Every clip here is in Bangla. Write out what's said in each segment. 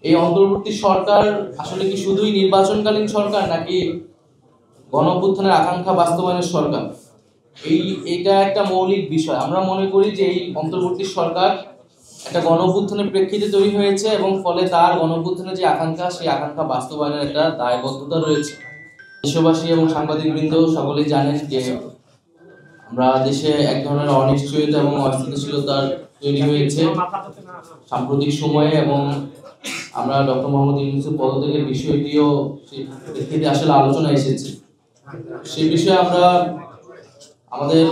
এই অন্তর্বর্তী সরকার আসলে কি শুধুই নির্বাচনকালীন সরকার নাকি গণঅভ্যুত্থানের আকাঙ্ক্ষা বাস্তবায়নের সরকার? এইটা একটা মৌলিক বিষয়। আমরা মনে করি যে এই অন্তর্বর্তী সরকার একটা গণঅভ্যুত্থানের প্রেক্ষিতে তৈরি হয়েছে এবং ফলে তার গণঅভ্যুত্থানের যে আকাঙ্ক্ষা, সেই আকাঙ্ক্ষা বাস্তবায়নের একটা দায়বদ্ধতা রয়েছে। দেশবাসী এবং সাংবাদিকবৃন্দ সকলেই জানেন যে আমরা দেশে এক ধরনের অনিশ্চয়তা এবং অস্থিতিশীলতার তৈরি হয়েছে সাম্প্রতিক সময়ে, এবং আমরা ডক্টর মোহাম্মদ ইউনূসের পদত্যাগের বিষয়টিও সেই প্রেক্ষিতে আসলে আলোচনা এসেছে। সেই বিষয়ে আমরা আমাদের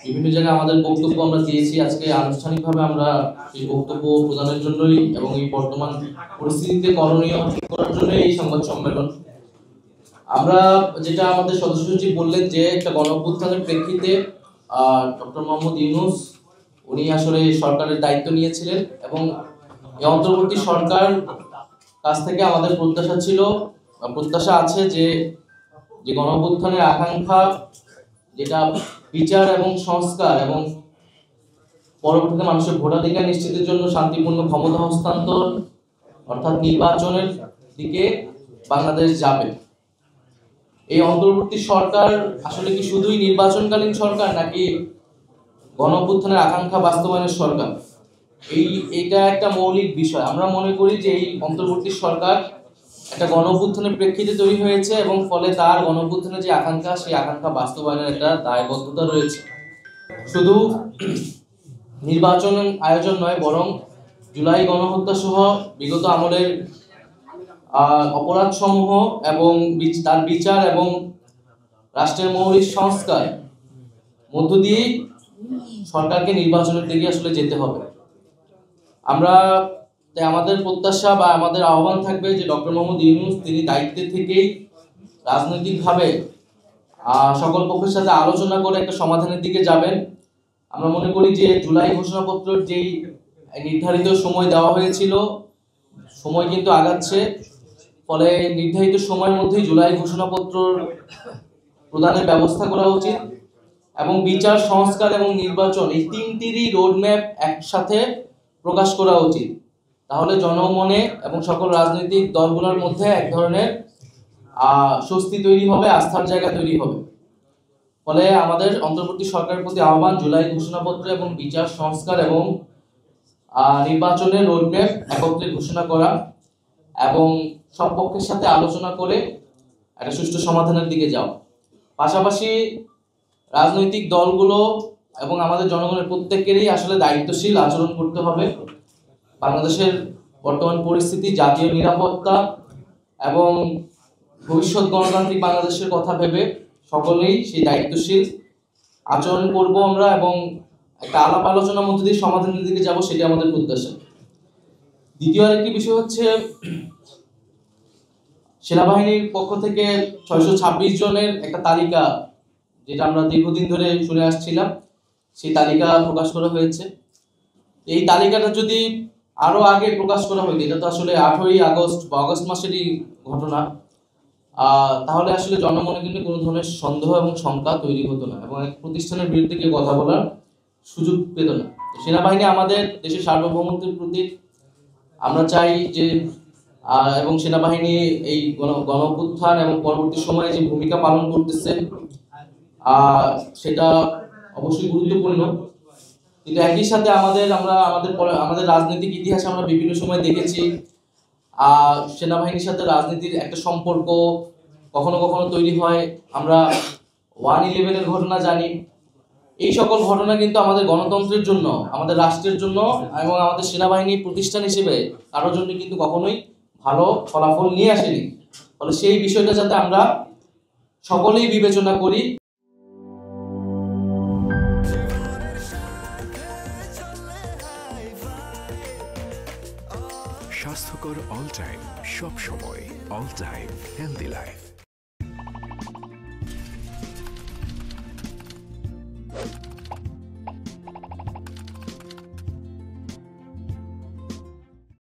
বিভিন্ন জায়গায় আমাদের বক্তব্য আমরা দিয়েছি। আজকে আনুষ্ঠানিকভাবে আমরা এই বক্তব্য প্রদানের জন্যই এবং এই বর্তমান পরিস্থিতিতে করণীয় ঠিক করার জন্য এই সংবাদ সম্মেলন। আমরা যেটা আমাদের সদস্য সচিব বললেন যে একটা গণঅভ্যুত্থানের প্রেক্ষিতে ডক্টর মোহাম্মদ ইউনূস উনি আসলে সরকারের দায়িত্ব নিয়েছিলেন এবং এই অন্তর্বর্তী সরকার কাছ থেকে আমাদের প্রত্যাশা আছে যে গণঅভ্যুত্থানের আকাঙ্ক্ষা, যেটা বিচার এবং সংস্কার এবং পরবর্তীতে মানুষের ভোটাধিকার নিশ্চিতের জন্য শান্তিপূর্ণ ক্ষমতা হস্তান্তর অর্থাৎ নির্বাচনের দিকে বাংলাদেশ যাবে। এই অন্তর্বর্তী সরকার আসলে কি শুধুই নির্বাচনকালীন সরকার নাকি গণঅভ্যুত্থানের আকাঙ্ক্ষা বাস্তবায়নের সরকার? এইটা একটা মৌলিক বিষয়। আমরা মনে করি যে এই অন্তর্বর্তী সরকার একটা গণঅভ্যুত্থানের প্রেক্ষিতে তৈরি হয়েছে এবং ফলে তার গণঅভ্যুত্থানের যে আকাঙ্ক্ষা, সেই আকাঙ্ক্ষা বাস্তবায়নের একটা দায়বদ্ধতা রয়েছে। শুধু নির্বাচন আয়োজন নয়, বরং জুলাই গণহত্যা সহ বিগত আমলের অপরাধ সমূহ এবং তার বিচার এবং রাষ্ট্রের মৌলিক সংস্কার মধ্য দিয়েই সরকারকে নির্বাচনের দিকে আসলে যেতে হবে। তাই আমাদের প্রত্যাশা বা আমাদের আহ্বান থাকবে যে ডক্টর মোহাম্মদ ইউনূস তিনি দায়িত্বে থেকেই রাজনৈতিকভাবে সকল পক্ষের সাথে আলোচনা করে একটা সমাধানের দিকে যাবেন। আমরা মনে করি যে জুলাই ঘোষণাপত্রের যেই নির্ধারিত সময় দেওয়া হয়েছিল, সময় কিন্তু আগাচ্ছে, ফলে নির্ধারিত সময়ের মধ্যেই জুলাই ঘোষণাপত্র প্রদানের ব্যবস্থা করা উচিত এবং বিচার, সংস্কার এবং নির্বাচন এই তিনটিরই রোডম্যাপ একসাথে প্রকাশ করা উচিত। তাহলে জনমনে এবং সকল রাজনৈতিক দলগুলোর মধ্যে এক ধরনের স্বস্তি তৈরি হবে, আস্থার জায়গা তৈরি হবে। ফলে আমাদের অন্তর্বর্তী সরকারের প্রতি আহ্বান, জুলাই ঘোষণাপত্র এবং বিচার, সংস্কার এবং নির্বাচনের রোডম্যাপ একত্রে ঘোষণা করা এবং সব পক্ষের সাথে আলোচনা করে একটা সুষ্ঠু সমাধানের দিকে যাও। পাশাপাশি রাজনৈতিক দলগুলো এবং আমাদের জনগণের প্রত্যেকেরই আসলে দায়িত্বশীল আচরণ করতে হবে। বাংলাদেশের বর্তমান পরিস্থিতি, জাতীয় নিরাপত্তা এবং ভবিষ্যৎ গণতান্ত্রিক বাংলাদেশের কথা ভেবে সকলেই সেই দায়িত্বশীল আচরণ করব আমরা এবং একটা আলাপ আলোচনার মধ্যে দিয়ে সমাধানের দিকে যাব, সেটা আমাদের প্রত্যাশা। দ্বিতীয় আরেকটি বিষয় হচ্ছে সেনাবাহিনীর পক্ষ থেকে 626 জনের একটা তালিকা, যেটা আমরা দীর্ঘদিন ধরে শুনে আসছিলাম, সেই তালিকা প্রকাশ করা হয়েছে। এই তালিকাটা যদি আরো আগে প্রকাশ করা হইতো, এটা তো আসলে 8ই আগস্ট বা আগস্ট মাসেরই ঘটনা, তাহলে আসলে জনমনে কিন্তু কোনো ধরনের সন্দেহ এবং শঙ্কা তৈরি হতো না এবং এক প্রতিষ্ঠানের বিরুদ্ধে কেউ কথা বলার সুযোগ পেত না। সেনাবাহিনী আমাদের দেশের সার্বভৌমত্বের প্রতীক। আমরা চাই যে এবং সেনাবাহিনী এই গণঅভ্যুত্থান এবং পরবর্তী সময়ে যে ভূমিকা পালন করতেছে সেটা অবশ্যই গুরুত্বপূর্ণ, কিন্তু একই সাথে আমাদের রাজনৈতিক ইতিহাসে আমরা বিভিন্ন সময় দেখেছি সেনাবাহিনীর সাথে রাজনীতির একটা সম্পর্ক কখনো কখনো তৈরি হয়। আমরা 1/11-এর ঘটনা জানি। এই সকল ঘটনা কিন্তু আমাদের গণতন্ত্রের জন্য, আমাদের রাষ্ট্রের জন্য এবং আমাদের সেনাবাহিনী প্রতিষ্ঠান হিসেবে কারোর জন্য কিন্তু কখনোই ভালো ফলাফল নিয়ে আসেনি। ফলে সেই বিষয়টা যাতে আমরা সকলেই বিবেচনা করি। স্বাস্থ্যকর অল টাইম, সব সময় অল টাইম হেলদি লাইফ।